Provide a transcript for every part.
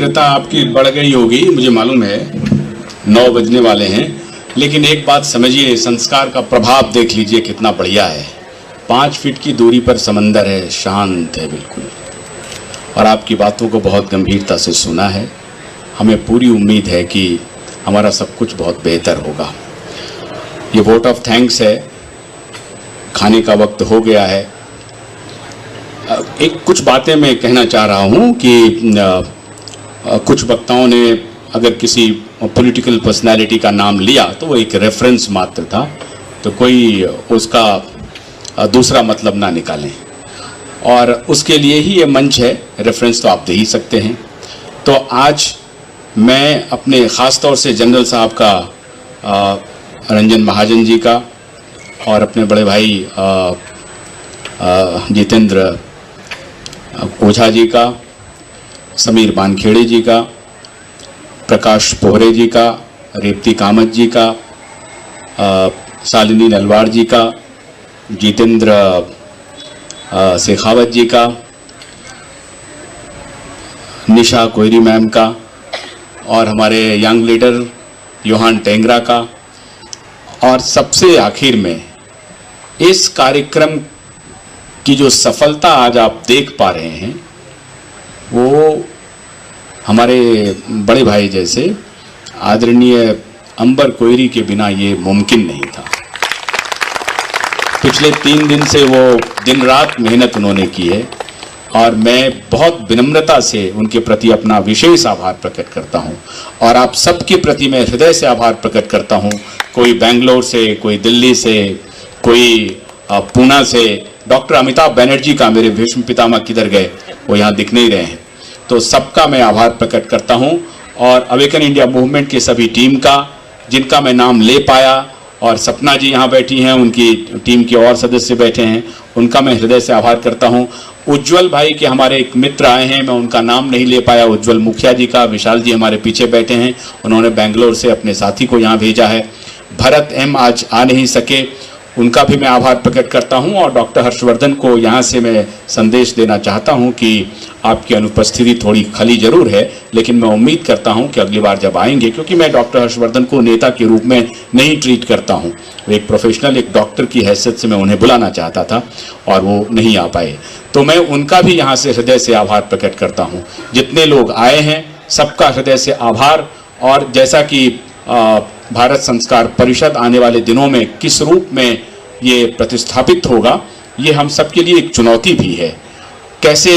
तीव्रता आपकी बढ़ गई होगी, मुझे मालूम है 9 बजने वाले हैं, लेकिन एक बात समझिए, संस्कार का प्रभाव देख लीजिए कितना बढ़िया है। 5 फीट की दूरी पर समंदर है, शांत है बिल्कुल, और आपकी बातों को बहुत गंभीरता से सुना है। हमें पूरी उम्मीद है कि हमारा सब कुछ बहुत बेहतर होगा। ये वोट ऑफ थैंक्स है, खाने का वक्त हो गया है। एक कुछ बातें मैं कहना चाह रहा हूँ कि कुछ वक्ताओं ने अगर किसी पॉलिटिकल पर्सनालिटी का नाम लिया तो वो एक रेफरेंस मात्र था, तो कोई उसका दूसरा मतलब ना निकालें, और उसके लिए ही ये मंच है। रेफरेंस तो आप दे ही सकते हैं। तो आज मैं अपने ख़ास तौर से जनरल साहब का, रंजन महाजन जी का, और अपने बड़े भाई जितेंद्र ओझा जी का, समीर बानखेड़े जी का, प्रकाश पोहरे जी का, रेवती कामत जी का, शालिनी नलवाड़ जी का, जितेंद्र शेखावत जी का, निशा कोयरी मैम का, और हमारे यंग लीडर योहान टेंगरा का, और सबसे आखिर में इस कार्यक्रम की जो सफलता आज आप देख पा रहे हैं वो हमारे बड़े भाई जैसे आदरणीय अंबर कोयरी के बिना ये मुमकिन नहीं था। पिछले 3 दिन से वो दिन रात मेहनत उन्होंने की है, और मैं बहुत विनम्रता से उनके प्रति अपना विशेष आभार प्रकट करता हूं, और आप सबके प्रति मैं हृदय से आभार प्रकट करता हूं। कोई बेंगलोर से, कोई दिल्ली से, कोई पूना से। डॉक्टर अमिताभ बनर्जी का, मेरे भीष्म पितामह किधर गए, वो यहाँ दिख नहीं रहे हैं। तो सबका मैं आभार प्रकट करता हूँ, और अवेकन इंडिया मूवमेंट के सभी टीम का, जिनका मैं नाम ले पाया, और सपना जी यहाँ बैठी हैं, उनकी टीम के और सदस्य बैठे हैं, उनका मैं हृदय से आभार करता हूँ। उज्जवल भाई के हमारे एक मित्र आए हैं, मैं उनका नाम नहीं ले पाया, उज्जवल मुखिया जी का। विशाल जी हमारे पीछे बैठे हैं, उन्होंने बेंगलोर से अपने साथी को यहाँ भेजा है। भरत एम आज आ नहीं सके, उनका भी मैं आभार प्रकट करता हूं। और डॉक्टर हर्षवर्धन को यहाँ से मैं संदेश देना चाहता हूं कि आपकी अनुपस्थिति थोड़ी खली जरूर है, लेकिन मैं उम्मीद करता हूं कि अगली बार जब आएंगे, क्योंकि मैं डॉक्टर हर्षवर्धन को नेता के रूप में नहीं ट्रीट करता हूं, एक प्रोफेशनल, एक डॉक्टर की हैसियत से मैं उन्हें बुलाना चाहता था और वो नहीं आ पाए, तो मैं उनका भी यहाँ से हृदय से आभार प्रकट करता हूँ। जितने लोग आए हैं सबका हृदय से आभार। और जैसा कि भारत संस्कार परिषद आने वाले दिनों में किस रूप में ये प्रतिस्थापित होगा, ये हम सबके लिए एक चुनौती भी है। कैसे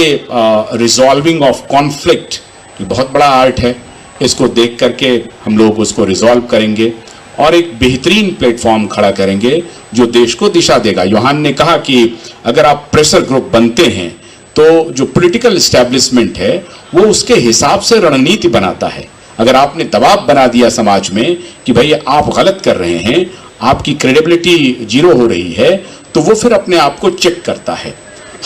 रिजॉल्विंग ऑफ कॉन्फ्लिक्ट, ये बहुत बड़ा आर्ट है, इसको देख करके हम लोग उसको रिजॉल्व करेंगे और एक बेहतरीन प्लेटफॉर्म खड़ा करेंगे जो देश को दिशा देगा। योहान ने कहा कि अगर आप प्रेशर ग्रुप बनते हैं तो जो पॉलिटिकल एस्टैब्लिशमेंट है वो उसके हिसाब से रणनीति बनाता है। अगर आपने दबाव बना दिया समाज में कि भाई आप गलत कर रहे हैं, आपकी क्रेडिबिलिटी जीरो हो रही है, तो वो फिर अपने आप को चेक करता है।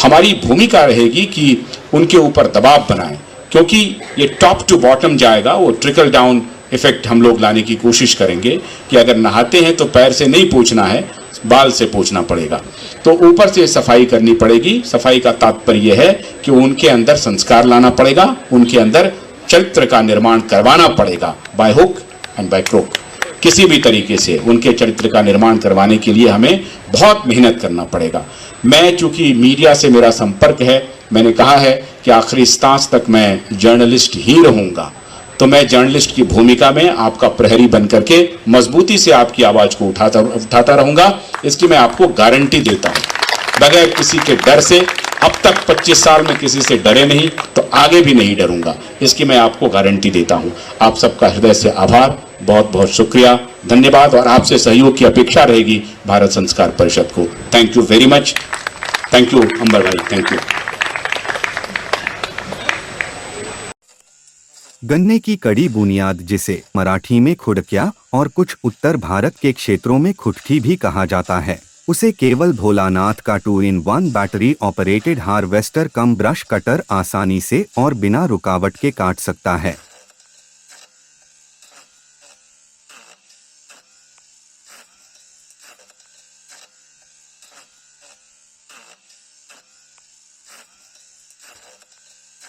हमारी भूमिका रहेगी कि उनके ऊपर दबाव बनाएं, क्योंकि ये टॉप टू बॉटम जाएगा, वो ट्रिकल डाउन इफेक्ट हम लोग लाने की कोशिश करेंगे कि अगर नहाते हैं तो पैर से नहीं पोंछना है, बाल से पोंछना पड़ेगा। तो ऊपर से सफाई करनी पड़ेगी। सफाई का तात्पर्य है कि उनके अंदर संस्कार लाना पड़ेगा, उनके अंदर चरित्र का निर्माण करवाना पड़ेगा, by hook and by crook. किसी भी तरीके से उनके चरित्र का निर्माण करवाने के लिए हमें बहुत मेहनत करना पड़ेगा। मैं चूंकि मीडिया से मेरा संपर्क है, मैंने कहा है कि आखिरी सांस तक मैं जर्नलिस्ट ही रहूंगा, तो मैं जर्नलिस्ट की भूमिका में आपका प्रहरी बन करके मजबूती से आपकी आवाज को उठाता रहूंगा। इसकी मैं आपको गारंटी देता हूं, बगैर किसी के डर से। अब तक 25 साल में किसी से डरे नहीं, तो आगे भी नहीं डरूंगा, इसकी मैं आपको गारंटी देता हूं। आप सबका हृदय से आभार, बहुत बहुत शुक्रिया, धन्यवाद, और आपसे सहयोग की अपेक्षा रहेगी भारत संस्कार परिषद को। Thank you very much. Thank you Ambar भाई, थैंक यू। गन्ने की कड़ी बुनियाद, जिसे मराठी में खुडक्या और कुछ उत्तर भारत के क्षेत्रों में खुटकी भी कहा जाता है, उसे केवल भोलानाथ का 2-in-1 बैटरी ऑपरेटेड हार्वेस्टर कम ब्रश कटर आसानी से और बिना रुकावट के काट सकता है।